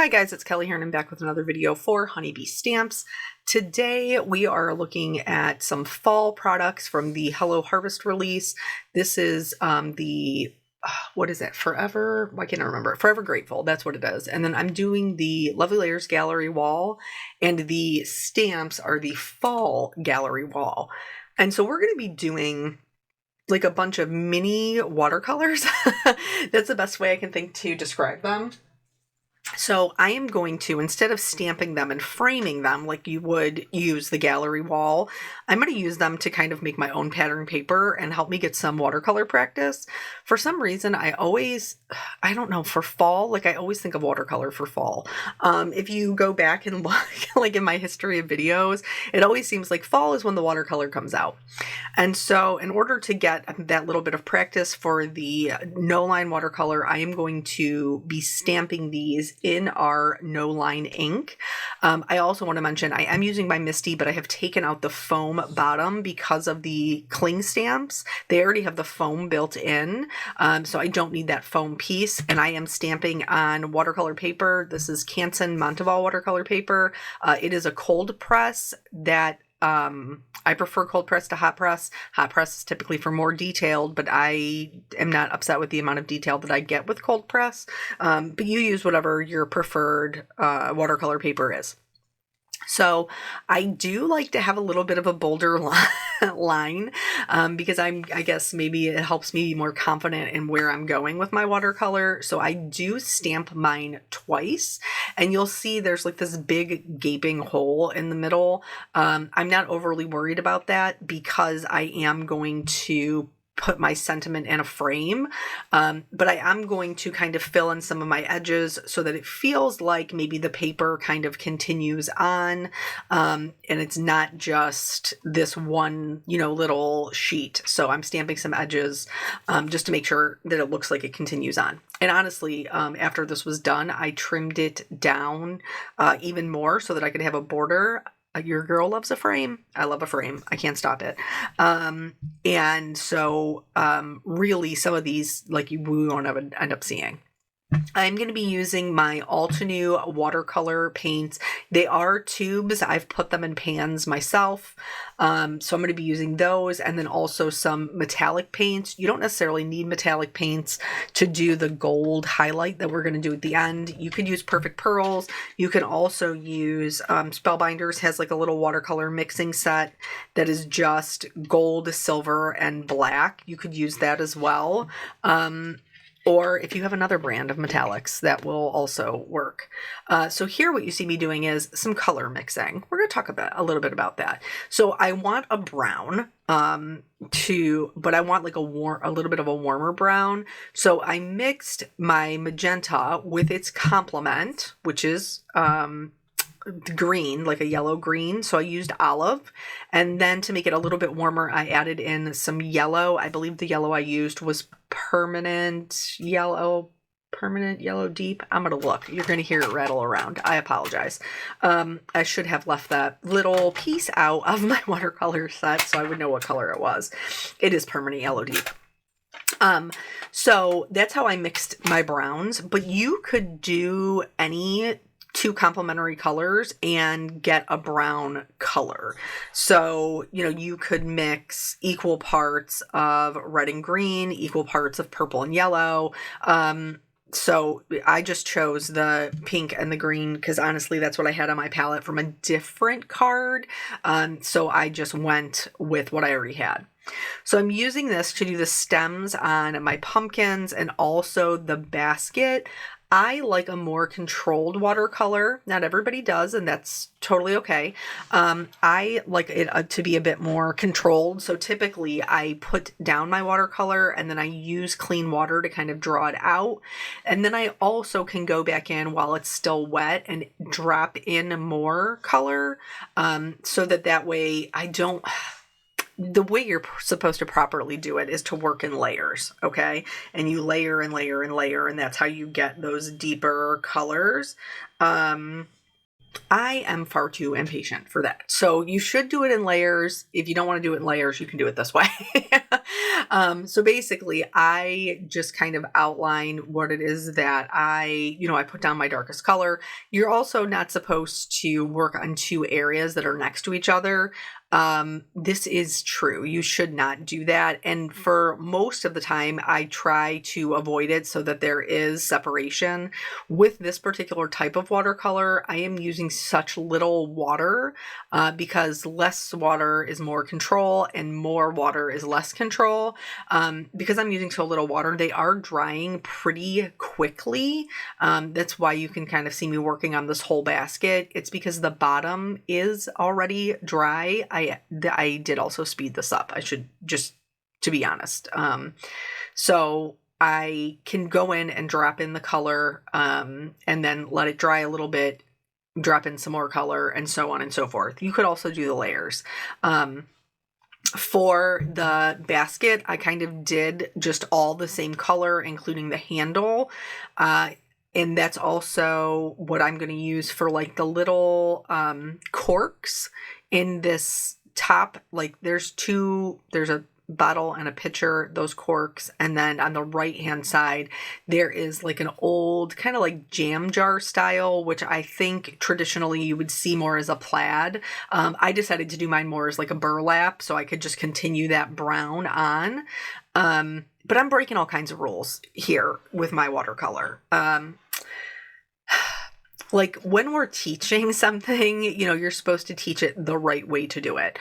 Hi guys, it's Kelly here and I'm back with another video for Honeybee Stamps. Today we are looking at some fall products from the Hello Harvest release. This is what is it? Forever? Why can't I remember? Forever Grateful, that's what it is. And then I'm doing the Lovely Layers Gallery Wall, and the stamps are the Fall Gallery Wall. And so we're going to be doing like a bunch of mini watercolors. That's the best way I can think to describe them. So I am going to, instead of stamping them and framing them like you would use the gallery wall, I'm going to use them to kind of make my own pattern paper and help me get some watercolor practice. For some reason, I don't know, for fall, like I always think of watercolor for fall. If you go back and look like in my history of videos, it always seems like fall is when the watercolor comes out. And so in order to get that little bit of practice for the no line watercolor, I am going to be stamping these in our no line ink. I also want to mention I am using my Misty, but I have taken out the foam bottom because of the cling stamps. They already have the foam built in, so I don't need that foam piece. And I am stamping on watercolor paper. This is Canson Monteval watercolor paper. It is a cold press that I prefer cold press to hot press. Hot press is typically for more detailed, but I am not upset with the amount of detail that I get with cold press. But you use whatever your preferred watercolor paper is. So I do like to have a little bit of a bolder line because I guess maybe it helps me be more confident in where I'm going with my watercolor. So I do stamp mine twice, and you'll see there's like this big gaping hole in the middle. I'm not overly worried about that because I am going to put my sentiment in a frame, but I am going to kind of fill in some of my edges so that it feels like maybe the paper kind of continues on, and it's not just this one, little sheet. So I'm stamping some edges just to make sure that it looks like it continues on. And honestly, after this was done, I trimmed it down even more so that I could have a border. Your girl loves a frame. I love a frame. I can't stop it. And so really some of these, like we won't end up seeing. I'm going to be using my Altenew watercolor paints. They are tubes. I've put them in pans myself. So I'm going to be using those, and then also some metallic paints. You don't necessarily need metallic paints to do the gold highlight that we're going to do at the end. You could use Perfect Pearls. You can also use Spellbinders has like a little watercolor mixing set that is just gold, silver, and black. You could use that as well. Or if you have another brand of metallics, that will also work. So here what you see me doing is some color mixing. We're going to talk a little bit about that. So I want a brown but I want like a little bit of a warmer brown. So I mixed my magenta with its complement, which is green, like a yellow green. So I used olive, and then to make it a little bit warmer, I added in some yellow. I believe the yellow I used was permanent yellow deep. I'm gonna look. You're gonna hear it rattle around. I apologize. I should have left that little piece out of my watercolor set so I would know what color it was. It is permanent yellow deep. So that's how I mixed my browns, but you could do any two complementary colors and get a brown color. So, you could mix equal parts of red and green, equal parts of purple and yellow. So I just chose the pink and the green because honestly, that's what I had on my palette from a different card. So I just went with what I already had. So I'm using this to do the stems on my pumpkins and also the basket. I like a more controlled watercolor. Not everybody does, and that's totally okay. I like it to be a bit more controlled. So typically I put down my watercolor and then I use clean water to kind of draw it out. And then I also can go back in while it's still wet and drop in more color so that way I don't... The way you're supposed to properly do it is to work in layers, okay? And you layer and layer and layer, and that's how you get those deeper colors. I am far too impatient for that. So you should do it in layers. If you don't want to do it in layers, you can do it this way. So basically, I just kind of outline what it is that I put down my darkest color. You're also not supposed to work on two areas that are next to each other. This is true. You should not do that. And for most of the time, I try to avoid it so that there is separation. With this particular type of watercolor, I am using such little water because less water is more control and more water is less control. Because I'm using so little water, they are drying pretty quickly. That's why you can kind of see me working on this whole basket. It's because the bottom is already dry. I did also speed this up. I should just, to be honest. So I can go in and drop in the color and then let it dry a little bit, drop in some more color, and so on and so forth. You could also do the layers. For the basket, I kind of did just all the same color, including the handle. And that's also what I'm going to use for like the little corks in this top. Like there's a bottle and a pitcher, those corks, and then on the right hand side there is like an old kind of like jam jar style, which I think traditionally you would see more as a plaid. I decided to do mine more as like a burlap so I could just continue that brown on. But I'm breaking all kinds of rules here with my watercolor. Like when we're teaching something, you're supposed to teach it the right way to do it.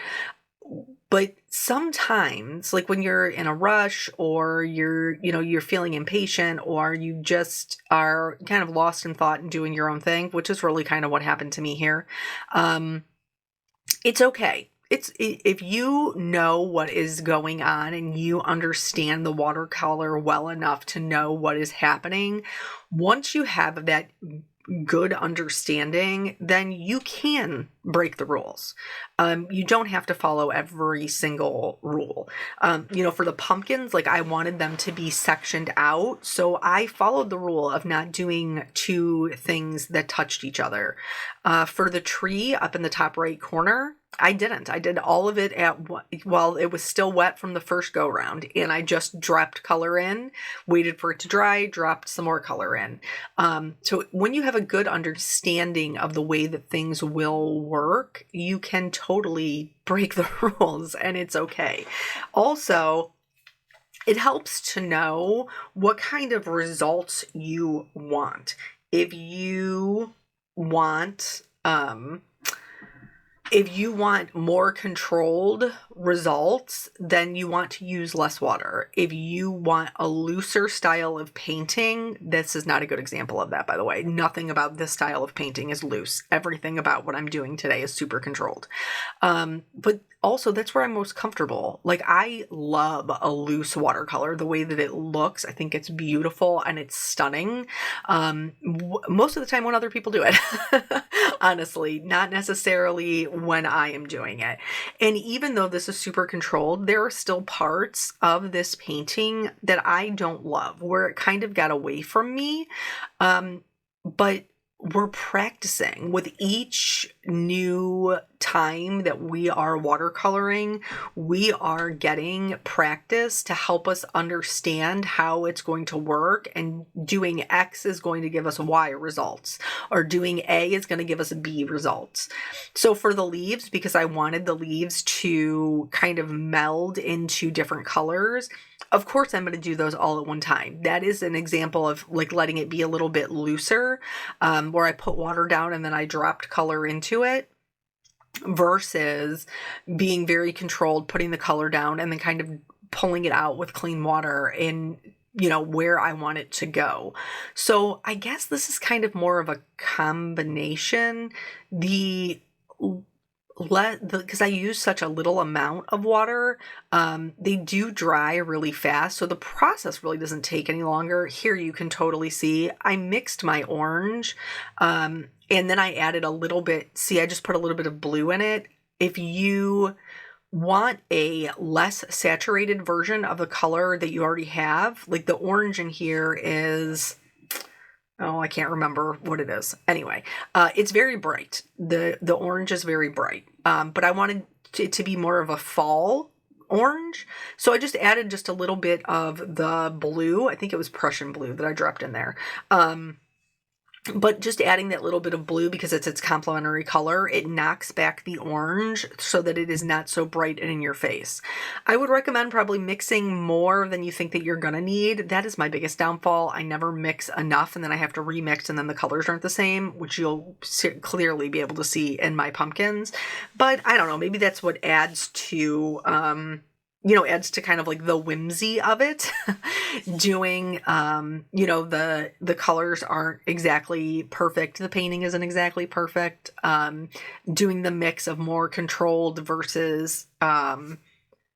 But sometimes, like when you're in a rush or you're feeling impatient or you just are kind of lost in thought and doing your own thing, which is really kind of what happened to me here. It's okay. If you know what is going on and you understand the watercolor well enough to know what is happening, once you have that good understanding, then you can break the rules. You don't have to follow every single rule. For the pumpkins, like I wanted them to be sectioned out. So I followed the rule of not doing two things that touched each other. For the tree up in the top right corner, I didn't. I did all of it while it was still wet from the first go round, and I just dropped color in, waited for it to dry, dropped some more color in. So when you have a good understanding of the way that things will work, you can totally break the rules and it's okay. Also, it helps to know what kind of results you want. If you want more controlled results, then you want to use less water. If you want a looser style of painting, this is not a good example of that, by the way. Nothing about this style of painting is loose. Everything about what I'm doing today is super controlled. But also, that's where I'm most comfortable. Like, I love a loose watercolor, the way that it looks. I think it's beautiful and it's stunning. Most of the time when other people do it, honestly, not necessarily when I am doing it. And even though this is super controlled, there are still parts of this painting that I don't love, where it kind of got away from me. But we're practicing with each new time that we are watercoloring. We are getting practice to help us understand how it's going to work, and doing X is going to give us Y results, or doing A is going to give us B results. So for the leaves, because I wanted the leaves to kind of meld into different colors, of course I'm going to do those all at one time. That is an example of like letting it be a little bit looser, where I put water down and then I dropped color into it, versus being very controlled, putting the color down and then kind of pulling it out with clean water in, where I want it to go. So I guess this is kind of more of a combination. Because I use such a little amount of water, they do dry really fast. So the process really doesn't take any longer. Here you can totally see I mixed my orange, and then I added a little bit. See, I just put a little bit of blue in it. If you want a less saturated version of the color that you already have, like the orange in here is, Oh, I can't remember what it is. Anyway, it's very bright. The orange is very bright. But I wanted it to be more of a fall orange. So I just added just a little bit of the blue. I think it was Prussian blue that I dropped in there. But just adding that little bit of blue because it's its complementary color, it knocks back the orange so that it is not so bright and in your face. I would recommend probably mixing more than you think that you're going to need. That is my biggest downfall. I never mix enough and then I have to remix and then the colors aren't the same, which you'll clearly be able to see in my pumpkins. But I don't know, maybe that's what adds to adds to kind of like the whimsy of it. Doing, the colors aren't exactly perfect. The painting isn't exactly perfect. Doing the mix of more controlled versus, dropping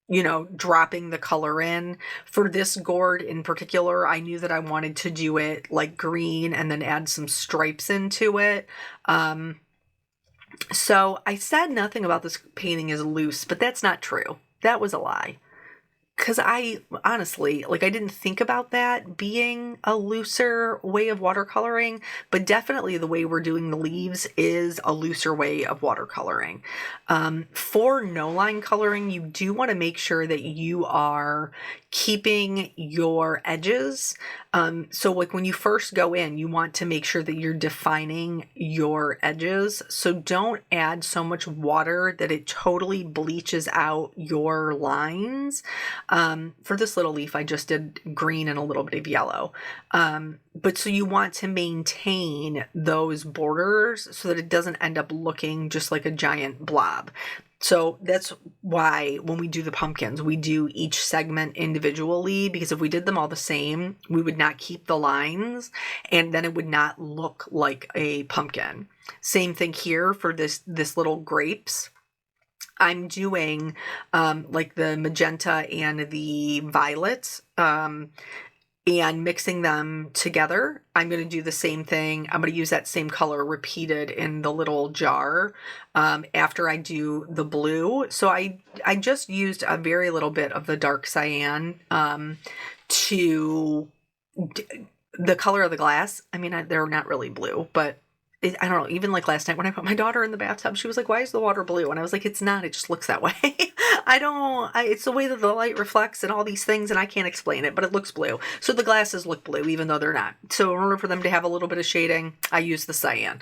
the color in. For this gourd in particular, I knew that I wanted to do it like green and then add some stripes into it. So I said nothing about this painting is loose, but that's not true. That was a lie. Because I honestly, I didn't think about that being a looser way of watercoloring, but definitely the way we're doing the leaves is a looser way of watercoloring. For no line coloring, you do want to make sure that you are keeping your edges. So when you first go in, you want to make sure that you're defining your edges. So don't add so much water that it totally bleaches out your lines. For this little leaf, I just did green and a little bit of yellow. But so you want to maintain those borders so that it doesn't end up looking just like a giant blob. So that's why when we do the pumpkins, we do each segment individually, because if we did them all the same, we would not keep the lines and then it would not look like a pumpkin. Same thing here for this little grapes. I'm doing like the magenta and the violet and mixing them together. I'm going to do the same thing. I'm going to use that same color repeated in the little jar after I do the blue. So I just used a very little bit of the dark cyan to the color of the glass. I mean, they're not really blue, but I don't know, even like last night when I put my daughter in the bathtub, she was like, why is the water blue? And I was like, it's not, it just looks that way. It's the way that the light reflects and all these things, and I can't explain it, but it looks blue. So the glasses look blue, even though they're not. So in order for them to have a little bit of shading, I use the cyan.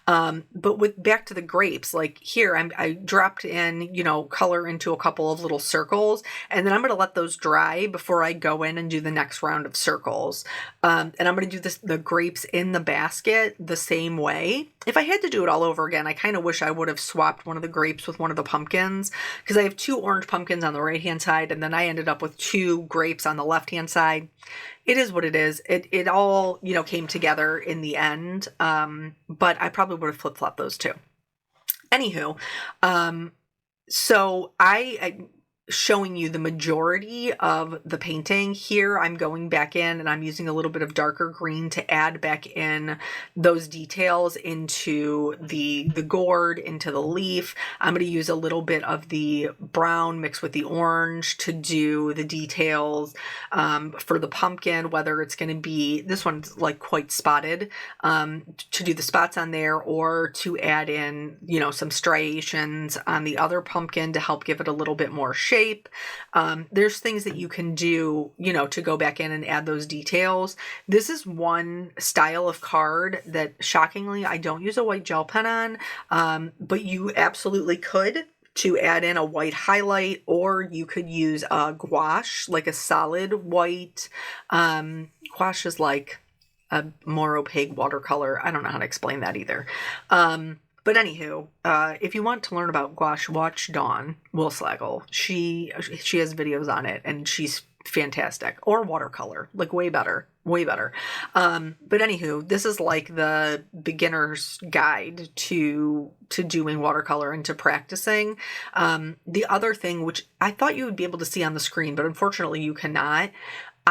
But back to the grapes, like here, I dropped in, color into a couple of little circles, and then I'm going to let those dry before I go in and do the next round of circles. And I'm going to do the grapes in the basket the same way. If I had to do it all over again, I kind of wish I would have swapped one of the grapes with one of the pumpkins, because I have 2 orange pumpkins on the right hand side and then I ended up with 2 grapes on the left hand side. It is what it is. It all, came together in the end. But I probably would have flip-flopped those 2. Anywho, so I showing you the majority of the painting. Here I'm going back in and I'm using a little bit of darker green to add back in those details into the gourd, into the leaf. I'm going to use a little bit of the brown mixed with the orange to do the details for the pumpkin, whether it's going to be, this one's like quite spotted, to do the spots on there, or to add in, some striations on the other pumpkin to help give it a little bit more shape. There's things that you can do, to go back in and add those details. This is one style of card that shockingly I don't use a white gel pen on, but you absolutely could, to add in a white highlight, or you could use a gouache, like a solid white. Gouache is like a more opaque watercolor. I don't know how to explain that either. But anywho, if you want to learn about gouache, watch Dawn Woolslagel. She has videos on it, and she's fantastic. Or watercolor, like way better. But anywho, this is like the beginner's guide to doing watercolor and to practicing. The other thing, which I thought you would be able to see on the screen, but unfortunately you cannot,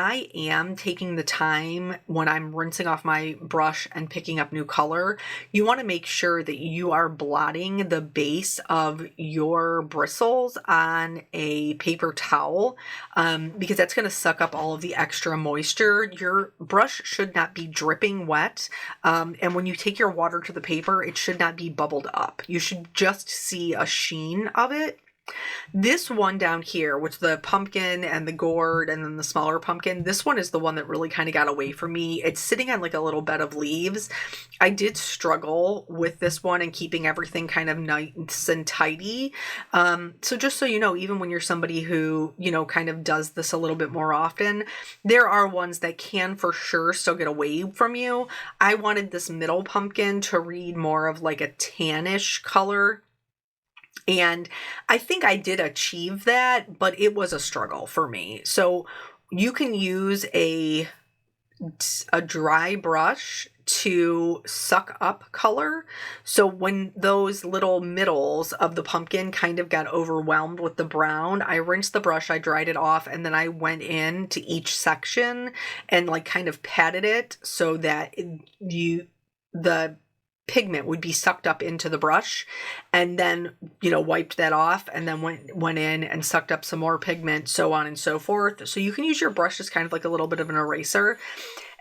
I am taking the time when I'm rinsing off my brush and picking up new color. You want to make sure that you are blotting the base of your bristles on a paper towel, because that's going to suck up all of the extra moisture. Your brush should not be dripping wet. And when you take your water to the paper, it should not be bubbled up. You should just see a sheen of it. This one down here, with the pumpkin and the gourd and then the smaller pumpkin, this one is the one that really kind of got away from me. It's sitting on like a little bed of leaves. I did struggle with this one and keeping everything kind of nice and tidy. So just so you know, even when you're somebody who, you know, kind of does this a little bit more often, there are ones that can for sure still get away from you. I wanted this middle pumpkin to read more of like a tannish color. And I think I did achieve that, but it was a struggle for me. So you can use a dry brush to suck up color. So when those little middles of the pumpkin kind of got overwhelmed with the brown, I rinsed the brush, I dried it off, and then I went in to each section and like kind of patted it so that the pigment would be sucked up into the brush, and then, you know, wiped that off, and then went in and sucked up some more pigment, so on and so forth. So you can use your brush as kind of like a little bit of an eraser.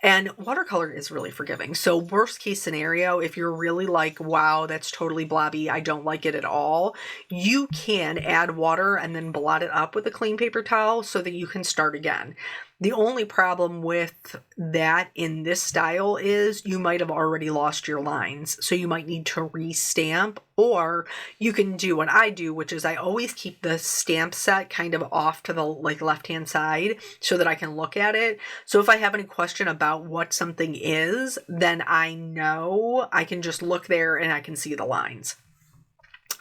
And watercolor is really forgiving. So worst case scenario, if you're really like, wow, that's totally blobby, I don't like it at all, you can add water and then blot it up with a clean paper towel so that you can start again. The only problem with that in this style is you might have already lost your lines. So you might need to restamp, or you can do what I do, which is I always keep the stamp set kind of off to the like left-hand side so that I can look at it. So if I have any question about what something is, then I know I can just look there and I can see the lines.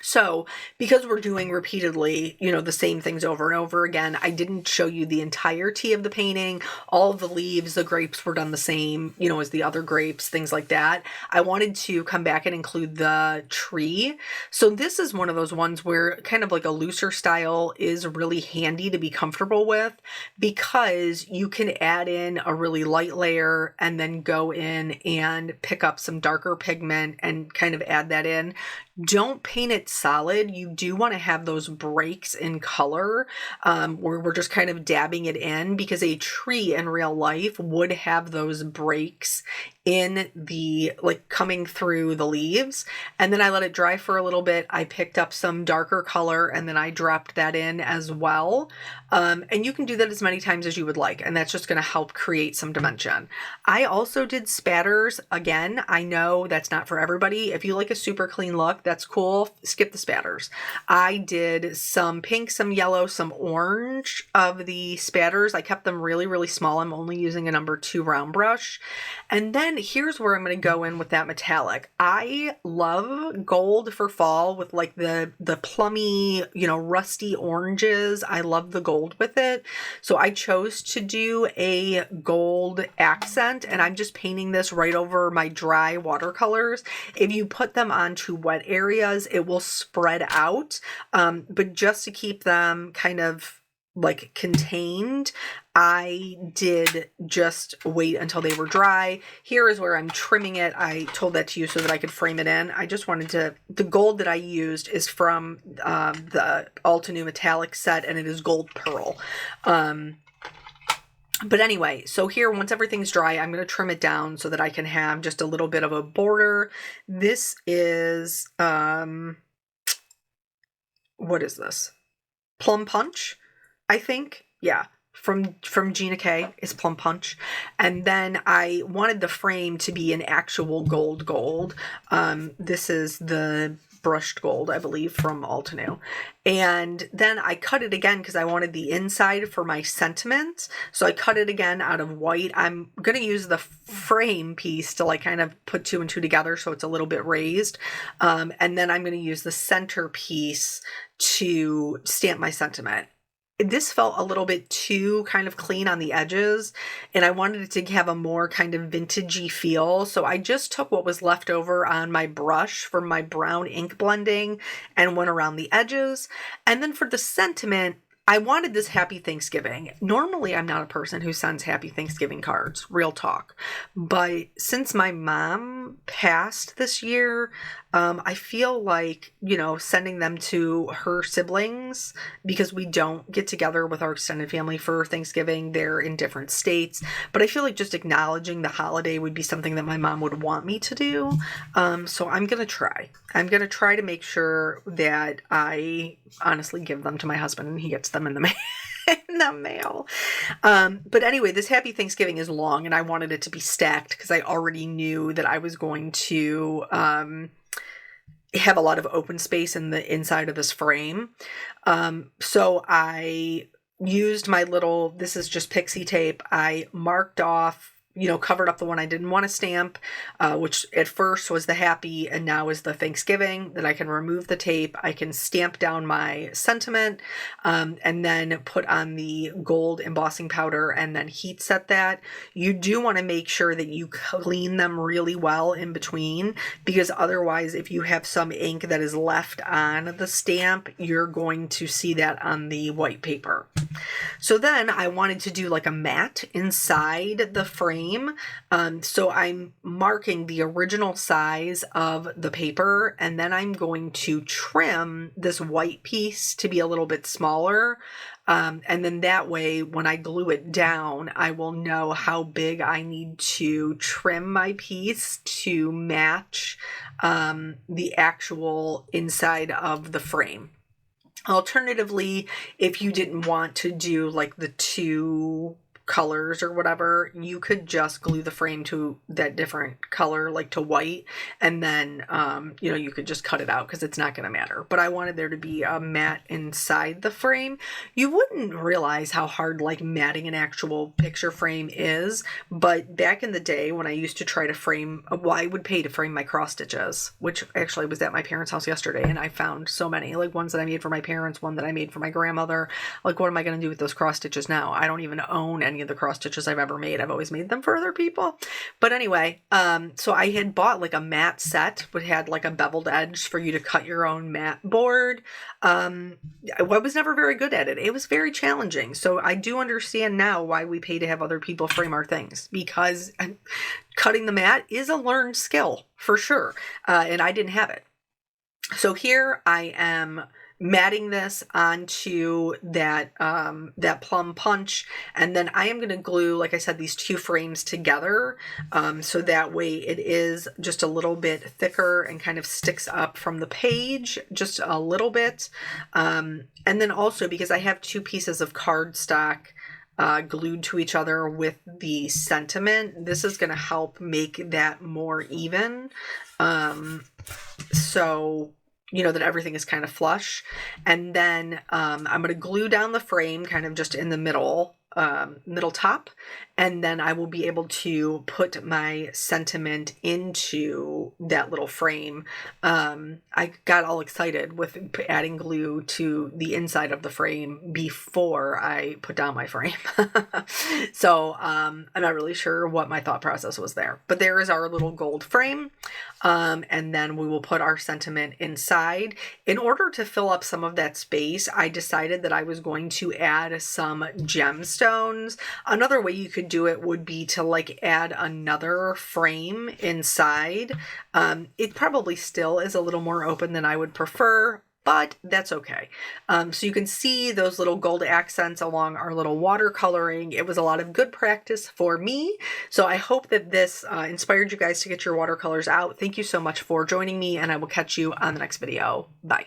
So because we're doing repeatedly, you know, the same things over and over again, I didn't show you the entirety of the painting. All of the leaves, the grapes were done the same, you know, as the other grapes, things like that. I wanted to come back and include the tree. So this is one of those ones where kind of like a looser style is really handy to be comfortable with, because you can add in a really light layer and then go in and pick up some darker pigment and kind of add that in. Don't paint it solid. You do want to have those breaks in color, where we're just kind of dabbing it in, because a tree in real life would have those breaks in the, like, coming through the leaves. And then I let it dry for a little bit. I picked up some darker color and then I dropped that in as well. And you can do that as many times as you would like, and that's just going to help create some dimension. I also did spatters. Again, I know that's not for everybody. If you like a super clean look, that's cool. Skip the spatters. I did some pink, some yellow, some orange of the spatters. I kept them really, really small. I'm only using a number 2 round brush. And then here's where I'm going to go in with that metallic. I love gold for fall with like the plummy, you know, rusty oranges. I love the gold with it. So I chose to do a gold accent, and I'm just painting this right over my dry watercolors. If you put them onto wet areas, it will spread out. But just to keep them kind of like contained, I did just wait until they were dry. Here is where I'm trimming it. I told that to you so that I could frame it in. I just wanted to, the gold that I used is from the Altenew metallic set, and it is gold pearl. But anyway, so here, once everything's dry, I'm going to trim it down so that I can have just a little bit of a border. This is, what is this? Plum Punch, I think. Yeah. From Gina K is Plum Punch. And then I wanted the frame to be an actual gold. This is the brushed gold, I believe, from Altenew. And then I cut it again because I wanted the inside for my sentiment. So I cut it again out of white. I'm going to use the frame piece to like kind of put 2 and 2 together so it's a little bit raised. And then I'm going to use the center piece to stamp my sentiment. This felt a little bit too kind of clean on the edges, and I wanted it to have a more kind of vintagey feel. So I just took what was left over on my brush from my brown ink blending and went around the edges. And then for the sentiment, I wanted this Happy Thanksgiving. Normally, I'm not a person who sends Happy Thanksgiving cards, real talk. But since my mom passed this year, I feel like, sending them to her siblings, because we don't get together with our extended family for Thanksgiving. They're in different states. But I feel like just acknowledging the holiday would be something that my mom would want me to do. So I'm going to try. I'm going to try to make sure that I honestly give them to my husband and he gets them in the mail. In the mail. But anyway, this Happy Thanksgiving is long and I wanted it to be stacked because I already knew that I was going to have a lot of open space in the inside of this frame. So I used my little, this is just pixie tape. I marked off, covered up the one I didn't want to stamp, which at first was the Happy and now is the Thanksgiving. Then I can remove the tape. I can stamp down my sentiment, and then put on the gold embossing powder and then heat set that. You do want to make sure that you clean them really well in between, because otherwise if you have some ink that is left on the stamp, you're going to see that on the white paper. So then I wanted to do like a mat inside the frame. So I'm marking the original size of the paper, and then I'm going to trim this white piece to be a little bit smaller. And then that way, when I glue it down, I will know how big I need to trim my piece to match the actual inside of the frame. Alternatively, if you didn't want to do like the two colors or whatever, you could just glue the frame to that different color, like to white, and then you could just cut it out because it's not going to matter. But I wanted there to be a mat inside the frame. You wouldn't realize how hard like matting an actual picture frame is, but back in the day when I used to try to frame, I would pay to frame my cross stitches, which actually was at my parents' house yesterday, and I found so many, like ones that I made for my parents, one that I made for my grandmother. Like, what am I going to do with those cross stitches now? I don't even own any of the cross stitches I've ever made. I've always made them for other people. But anyway, so I had bought like a mat set, which had like a beveled edge for you to cut your own mat board. I was never very good at it. It was very challenging. So I do understand now why we pay to have other people frame our things, because cutting the mat is a learned skill for sure. And I didn't have it. So here I am matting this onto that plum punch, and then I am going to glue, like I said, these two frames together, so that way it is just a little bit thicker and kind of sticks up from the page just a little bit. And then also, because I have two pieces of cardstock glued to each other with the sentiment, this is going to help make that more even. So that everything is kind of flush. And then I'm going to glue down the frame kind of just in the middle top, and then I will be able to put my sentiment into that little frame. I got all excited with adding glue to the inside of the frame before I put down my frame. So I'm not really sure what my thought process was there, but there is our little gold frame. And then we will put our sentiment inside. In order to fill up some of that space, I decided that I was going to add some gemstones. Another way you could do it would be to like add another frame inside. It probably still is a little more open than I would prefer, but that's okay. So you can see those little gold accents along our little watercoloring. It was a lot of good practice for me. So I hope that this inspired you guys to get your watercolors out. Thank you so much for joining me, and I will catch you on the next video. Bye.